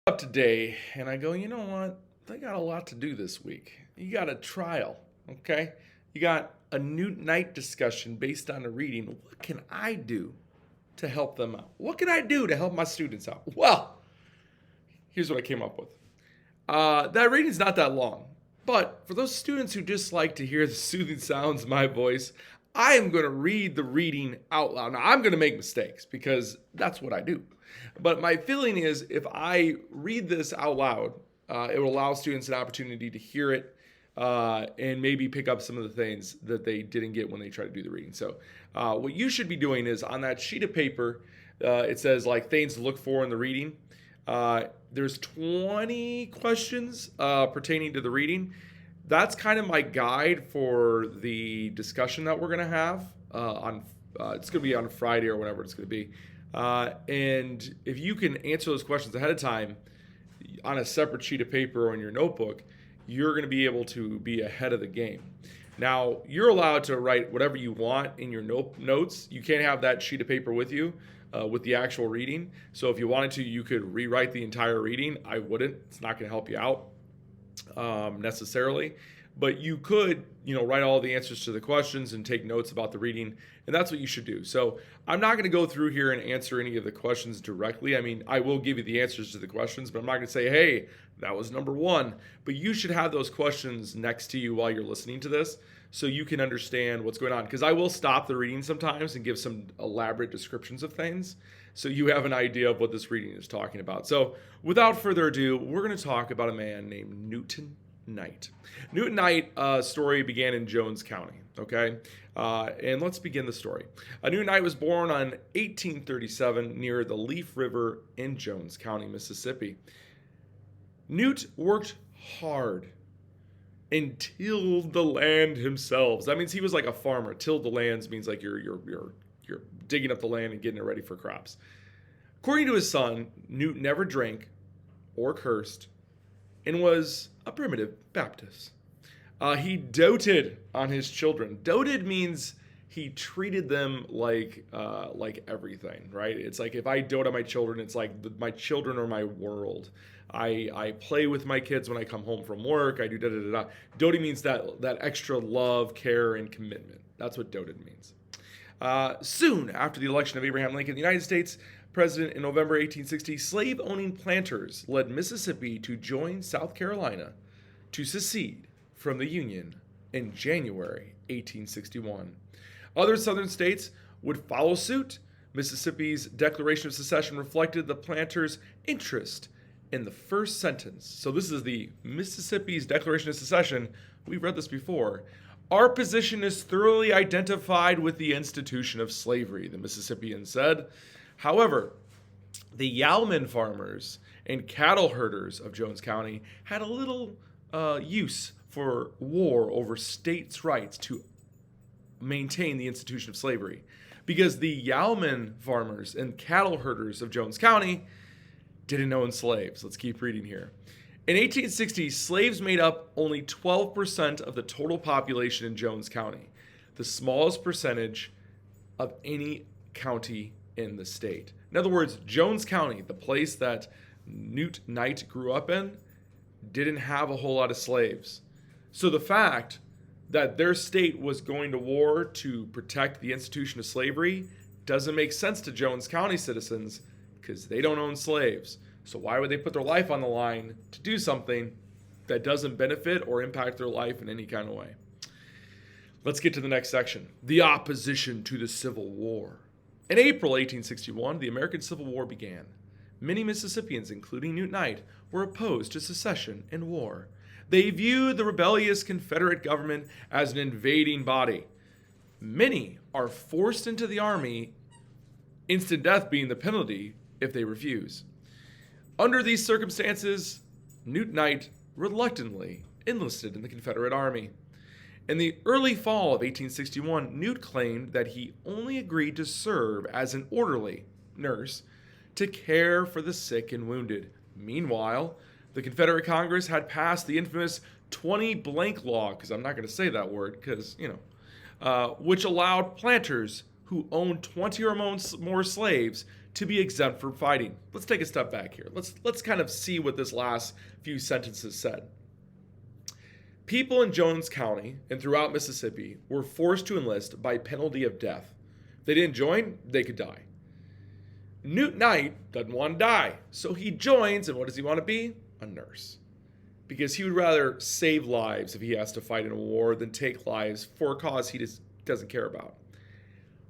Up today, and I go, you know what? They got a lot to do this week. You got a trial, okay? You got a Newt night discussion based on a reading. What can I do to help them out? What can I do to help my students out? Well, here's what I came up with. That reading's not that long, but for those students who just like to hear the soothing sounds of my voice, I am going to read the reading out loud. Now, I'm going to make mistakes because that's what I do. But my feeling is if I read this out loud, it will allow students an opportunity to hear it and maybe pick up some of the things that they didn't get when they try to do the reading. So what you should be doing is on that sheet of paper, it says like things to look for in the reading. There's 20 questions pertaining to the reading. That's kind of my guide for the discussion that we're going to have on. It's going to be on Friday or whatever it's going to be. And if you can answer those questions ahead of time on a separate sheet of paper or in your notebook, you're going to be able to be ahead of the game. Now, you're allowed to write whatever you want in your notes. You can't have that sheet of paper with you with the actual reading. So if you wanted to, you could rewrite the entire reading. I wouldn't. It's not going to help you out necessarily. But you could, write all the answers to the questions and take notes about the reading, and that's what you should do. So I'm not going to go through here and answer any of the questions directly. I mean, I will give you the answers to the questions, but I'm not going to say, hey, that was number one. But you should have those questions next to you while you're listening to this so you can understand what's going on. Because I will stop the reading sometimes and give some elaborate descriptions of things so you have an idea of what this reading is talking about. So without further ado, we're going to talk about a man named Newt. Newt Knight story began in Jones County, okay? And let's begin the story. Newt Knight was born on 1837 near the Leaf River in Jones County, Mississippi. Newt worked hard and tilled the land himself. That means he was like a farmer. Tilled the lands means like you're digging up the land and getting it ready for crops. According to his son, Newt never drank or cursed and was a primitive Baptist. He doted on his children. Doted means he treated them like everything, right? It's like if I dote on my children, it's like my children are my world. I play with my kids when I come home from work. I do da-da-da-da. Doting means that extra love, care, and commitment. That's what doted means. Soon after the election of Abraham Lincoln, the United States president in November 1860, slave-owning planters led Mississippi to join South Carolina to secede from the Union in January 1861. Other southern states would follow suit. Mississippi's Declaration of Secession reflected the planters' interest in the first sentence. So this is the Mississippi's Declaration of Secession. We've read this before. Our position is thoroughly identified with the institution of slavery, the Mississippians said. However, the Yalman farmers and cattle herders of Jones County had a little use for war over states' rights to maintain the institution of slavery, because the Yalman farmers and cattle herders of Jones County didn't own slaves. Let's keep reading here. In 1860, slaves made up only 12% of the total population in Jones County, the smallest percentage of any county in the state. In other words, Jones County, the place that Newt Knight grew up in, didn't have a whole lot of slaves. So the fact that their state was going to war to protect the institution of slavery doesn't make sense to Jones County citizens because they don't own slaves. So why would they put their life on the line to do something that doesn't benefit or impact their life in any kind of way? Let's get to the next section. The opposition to the Civil War. In April 1861, the American Civil War began. Many Mississippians, including Newt Knight, were opposed to secession and war. They viewed the rebellious Confederate government as an invading body. Many are forced into the army, instant death being the penalty if they refuse. Under these circumstances, Newt Knight reluctantly enlisted in the Confederate Army. In the early fall of 1861, Newt claimed that he only agreed to serve as an orderly nurse to care for the sick and wounded. Meanwhile, the Confederate Congress had passed the infamous 20 blank law, because I'm not going to say that word, because, which allowed planters who owned 20 or more slaves to be exempt from fighting. Let's take a step back here. Let's kind of see what this last few sentences said. People in Jones County and throughout Mississippi were forced to enlist by penalty of death. If they didn't join, they could die. Newt Knight doesn't want to die, so he joins, and what does he want to be? A nurse. Because he would rather save lives if he has to fight in a war than take lives for a cause he just doesn't care about.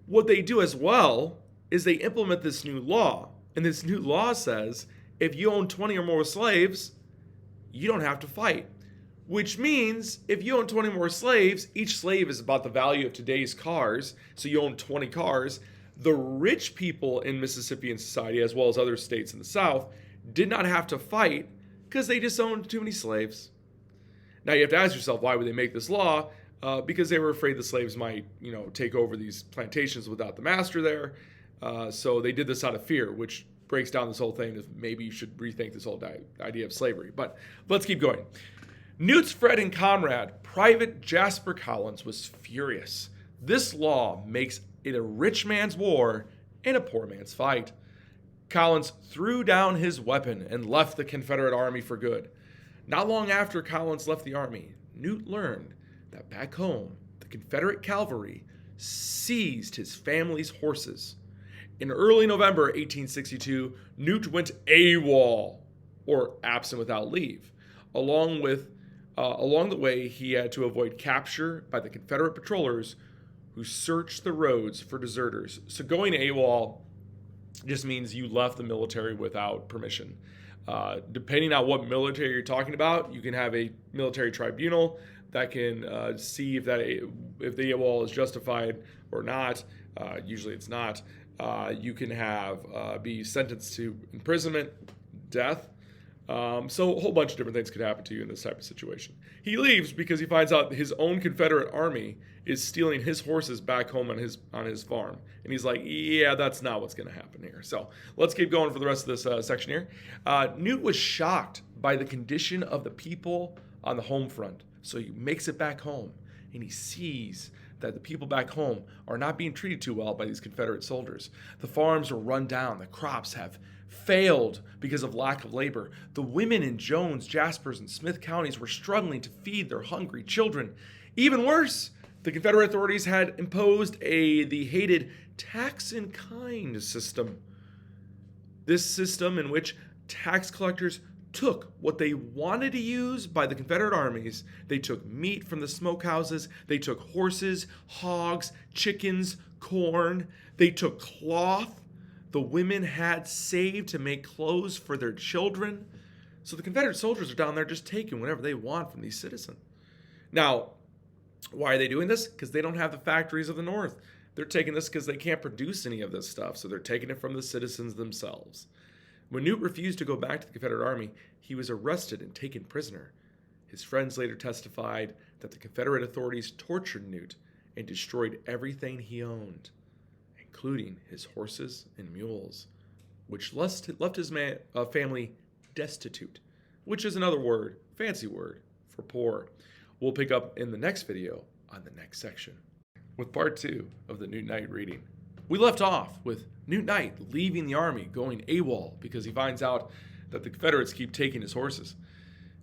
What they do as well is they implement this new law, and this new law says if you own 20 or more slaves, you don't have to fight. Which means if you own 20 more slaves, each slave is about the value of today's cars, so you own 20 cars. The rich people in Mississippian society, as well as other states in the South, did not have to fight because they just owned too many slaves. Now you have to ask yourself, why would they make this law? Because they were afraid the slaves might, take over these plantations without the master there. So they did this out of fear, which breaks down this whole thing. Maybe you should rethink this whole idea of slavery. But let's keep going. Newt's friend and comrade, Private Jasper Collins, was furious. This law makes it a rich man's war and a poor man's fight. Collins threw down his weapon and left the Confederate Army for good. Not long after Collins left the Army, Newt learned that back home, the Confederate cavalry seized his family's horses. In early November 1862, Newt went AWOL, or absent without leave. Along the way, he had to avoid capture by the Confederate patrollers who searched the roads for deserters. So going AWOL just means you left the military without permission. Depending on what military you're talking about, you can have a military tribunal that can see if the AWOL is justified or not. Usually it's not. You can be sentenced to imprisonment, death. So a whole bunch of different things could happen to you in this type of situation. He leaves because he finds out his own Confederate army is stealing his horses back home on his farm. And he's like, yeah, that's not what's going to happen here. So let's keep going for the rest of this section here. Newt was shocked by the condition of the people on the home front. So he makes it back home, and he sees that the people back home are not being treated too well by these Confederate soldiers. The farms are run down. The crops have failed because of lack of labor. The women in Jones, Jaspers, and Smith counties were struggling to feed their hungry children. Even worse, the Confederate authorities had imposed the hated tax in kind system. This system in which tax collectors took what they wanted to use by the Confederate armies. They took meat from the smokehouses. They took horses, hogs, chickens, corn. They took cloth the women had saved to make clothes for their children. So the Confederate soldiers are down there just taking whatever they want from these citizens. Now, why are they doing this? Because they don't have the factories of the North. They're taking this because they can't produce any of this stuff, so they're taking it from the citizens themselves. When Newt refused to go back to the Confederate Army, he was arrested and taken prisoner. His friends later testified that the Confederate authorities tortured Newt and destroyed everything he owned, including his horses and mules, which left his family destitute, which is another fancy word for poor. We'll pick up in the next video on the next section with part 2 of the Newt Knight reading. We left off with Newt Knight leaving the army, going AWOL because he finds out that the Confederates keep taking his horses.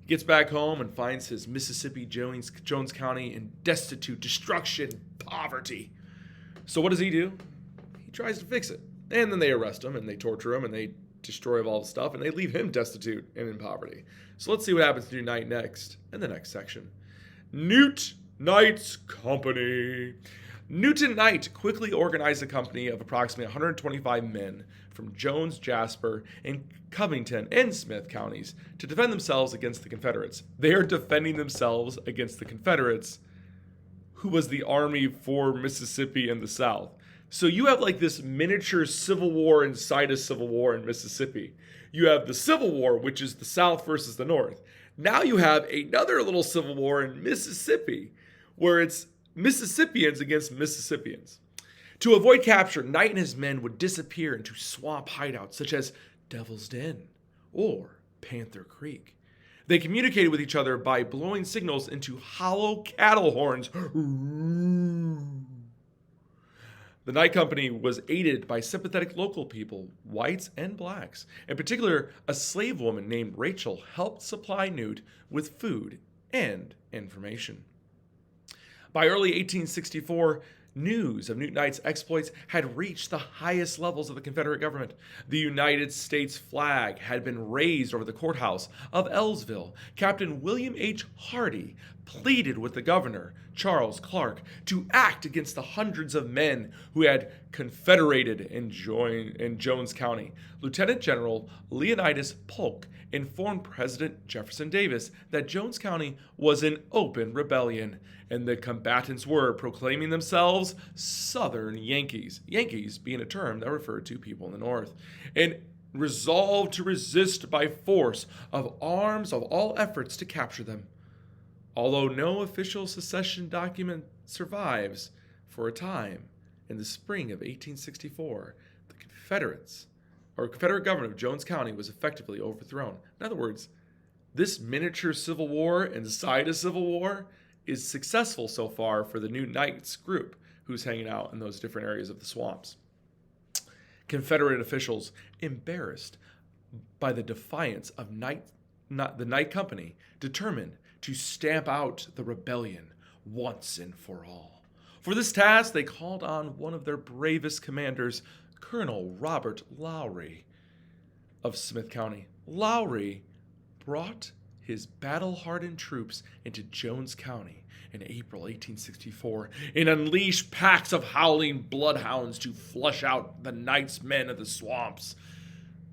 He gets back home and finds his Mississippi Jones County in destitute, destruction, poverty. So what does he do? He tries to fix it. And then they arrest him and they torture him and they destroy all the stuff and they leave him destitute and in poverty. So let's see what happens to Newt Knight next in the next section. Newt Knight's Company. Newt Knight quickly organized a company of approximately 125 men from Jones, Jasper, and Covington and Smith counties to defend themselves against the Confederates. They are defending themselves against the Confederates, who was the army for Mississippi and the South. So you have like this miniature civil war inside a civil war in Mississippi. You have the Civil War, which is the South versus the North. Now you have another little civil war in Mississippi, where it's Mississippians against Mississippians. To avoid capture, Knight and his men would disappear into swamp hideouts such as Devil's Den or Panther Creek. They communicated with each other by blowing signals into hollow cattle horns. The Night Company was aided by sympathetic local people, whites and blacks. In particular, a slave woman named Rachel helped supply Newt with food and information. By early 1864, news of Newt Knight's exploits had reached the highest levels of the Confederate government. The United States flag had been raised over the courthouse of Ellsville. Captain William H. Hardy pleaded with the governor, Charles Clark, to act against the hundreds of men who had confederated in Jones County. Lieutenant General Leonidas Polk informed President Jefferson Davis that Jones County was in open rebellion, and the combatants were proclaiming themselves Southern Yankees, Yankees being a term that referred to people in the North, and resolved to resist by force of arms of all efforts to capture them. Although no official secession document survives, for a time, in the spring of 1864, the Confederate government of Jones County was effectively overthrown. In other words, this miniature civil war inside a civil war is successful so far for the Newt Knights group who's hanging out in those different areas of the swamps. Confederate officials, embarrassed by the defiance of the Night Company, determined to stamp out the rebellion once and for all. For this task, they called on one of their bravest commanders, Colonel Robert Lowry of Smith County. Lowry brought his battle-hardened troops into Jones County in April 1864 and unleashed packs of howling bloodhounds to flush out the Knights' men of the swamps.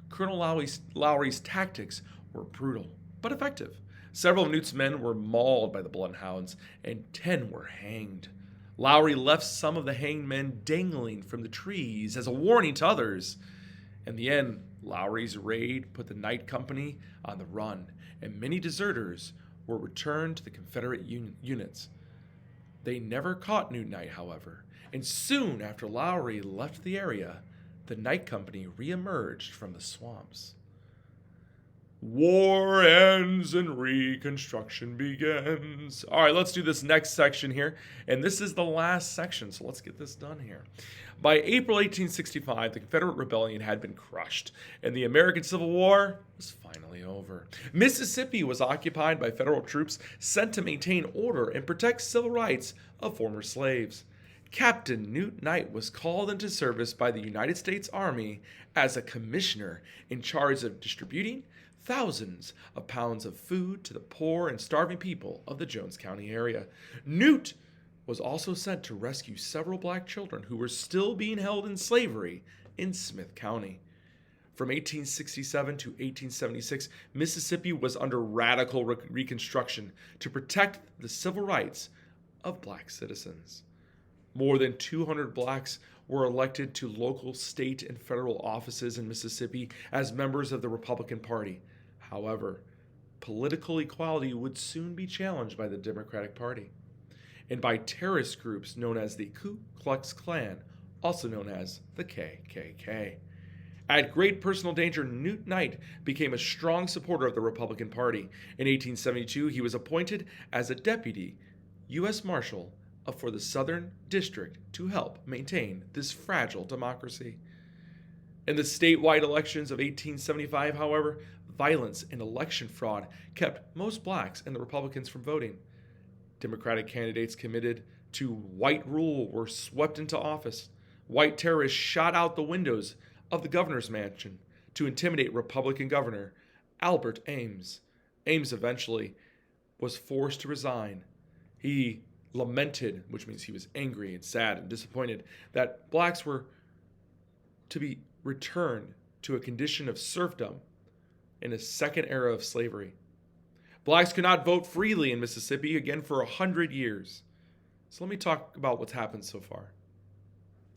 Colonel Lowry's tactics were brutal but effective. Several of Newt's men were mauled by the bloodhounds, and 10 were hanged. Lowry left some of the hanged men dangling from the trees as a warning to others. In the end, Lowry's raid put the Night Company on the run, and many deserters were returned to the Confederate units. They never caught Newt Knight, however, and soon after Lowry left the area, the Night Company reemerged from the swamps. War ends and Reconstruction begins. All right, let's do this next section here. And this is the last section, so let's get this done here. By April 1865, the Confederate Rebellion had been crushed, and the American Civil War was finally over. Mississippi was occupied by federal troops sent to maintain order and protect civil rights of former slaves. Captain Newt Knight was called into service by the United States Army as a commissioner in charge of distributing thousands of pounds of food to the poor and starving people of the Jones County area. Newt was also sent to rescue several black children who were still being held in slavery in Smith County. From 1867 to 1876, Mississippi was under radical reconstruction to protect the civil rights of black citizens. More than 200 blacks were elected to local, state, and federal offices in Mississippi as members of the Republican Party. However, political equality would soon be challenged by the Democratic Party and by terrorist groups known as the Ku Klux Klan, also known as the KKK. At great personal danger, Newt Knight became a strong supporter of the Republican Party. In 1872, he was appointed as a deputy U.S. Marshal for the Southern District to help maintain this fragile democracy. In the statewide elections of 1875, however, violence and election fraud kept most blacks and the Republicans from voting. Democratic candidates committed to white rule were swept into office. White terrorists shot out the windows of the governor's mansion to intimidate Republican Governor Albert Ames. Ames eventually was forced to resign. He lamented, which means he was angry and sad and disappointed, that blacks were to be returned to a condition of serfdom in a second era of slavery. Blacks could not vote freely in Mississippi again for 100 years. So let me talk about what's happened so far.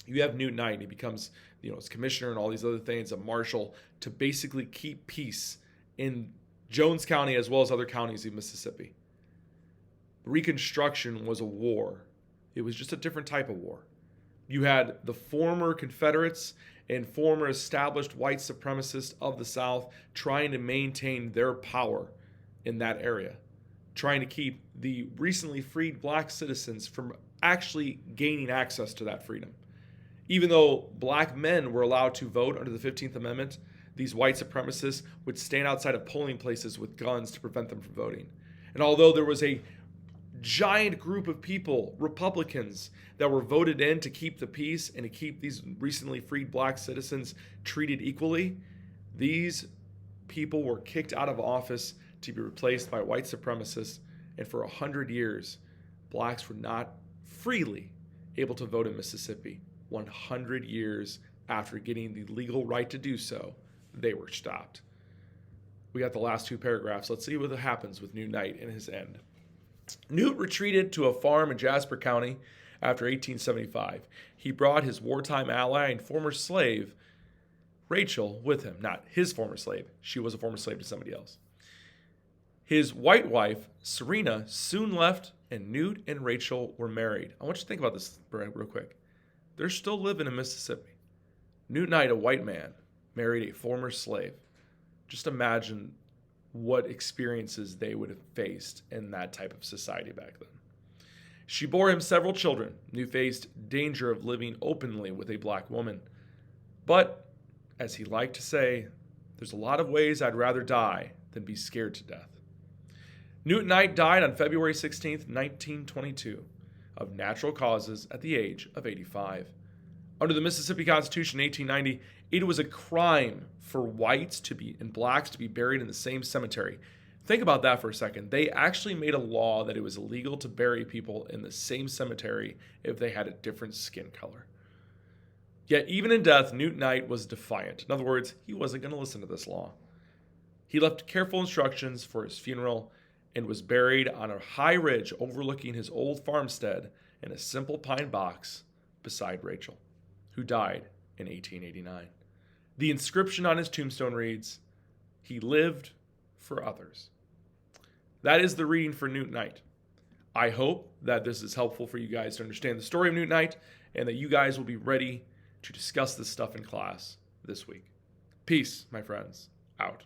You have Newt Knight, and he becomes, as commissioner and all these other things, a marshal, to basically keep peace in Jones County as well as other counties in Mississippi. Reconstruction was a war. It was just a different type of war. You had the former Confederates and former established white supremacists of the South trying to maintain their power in that area, trying to keep the recently freed black citizens from actually gaining access to that freedom. Even though black men were allowed to vote under the 15th Amendment, these white supremacists would stand outside of polling places with guns to prevent them from voting. And although there was a giant group of people, Republicans, that were voted in to keep the peace and to keep these recently freed black citizens treated equally, these people were kicked out of office to be replaced by white supremacists. And for 100 years, blacks were not freely able to vote in Mississippi. 100 years after getting the legal right to do so, they were stopped. We got the last two paragraphs. Let's see what happens with Newt Knight and his end. Newt retreated to a farm in Jasper County after 1875. He brought his wartime ally and former slave, Rachel, with him. Not his former slave. She was a former slave to somebody else. His white wife, Serena, soon left, and Newt and Rachel were married. I want you to think about this real quick. They're still living in Mississippi. Newt Knight, a white man, married a former slave. Just imagine what experiences they would have faced in that type of society back then. She bore him several children. Newt faced danger of living openly with a black woman. But, as he liked to say, there's a lot of ways I'd rather die than be scared to death. Newt Knight died on February 16, 1922, of natural causes at the age of 85. Under the Mississippi Constitution in 1890, it was a crime for whites and blacks to be buried in the same cemetery. Think about that for a second. They actually made a law that it was illegal to bury people in the same cemetery if they had a different skin color. Yet even in death, Newt Knight was defiant. In other words, he wasn't going to listen to this law. He left careful instructions for his funeral and was buried on a high ridge overlooking his old farmstead in a simple pine box beside Rachel, who died in 1889. The inscription on his tombstone reads, "He lived for others." That is the reading for Newt Knight. I hope that this is helpful for you guys to understand the story of Newt Knight and that you guys will be ready to discuss this stuff in class this week. Peace, my friends. Out.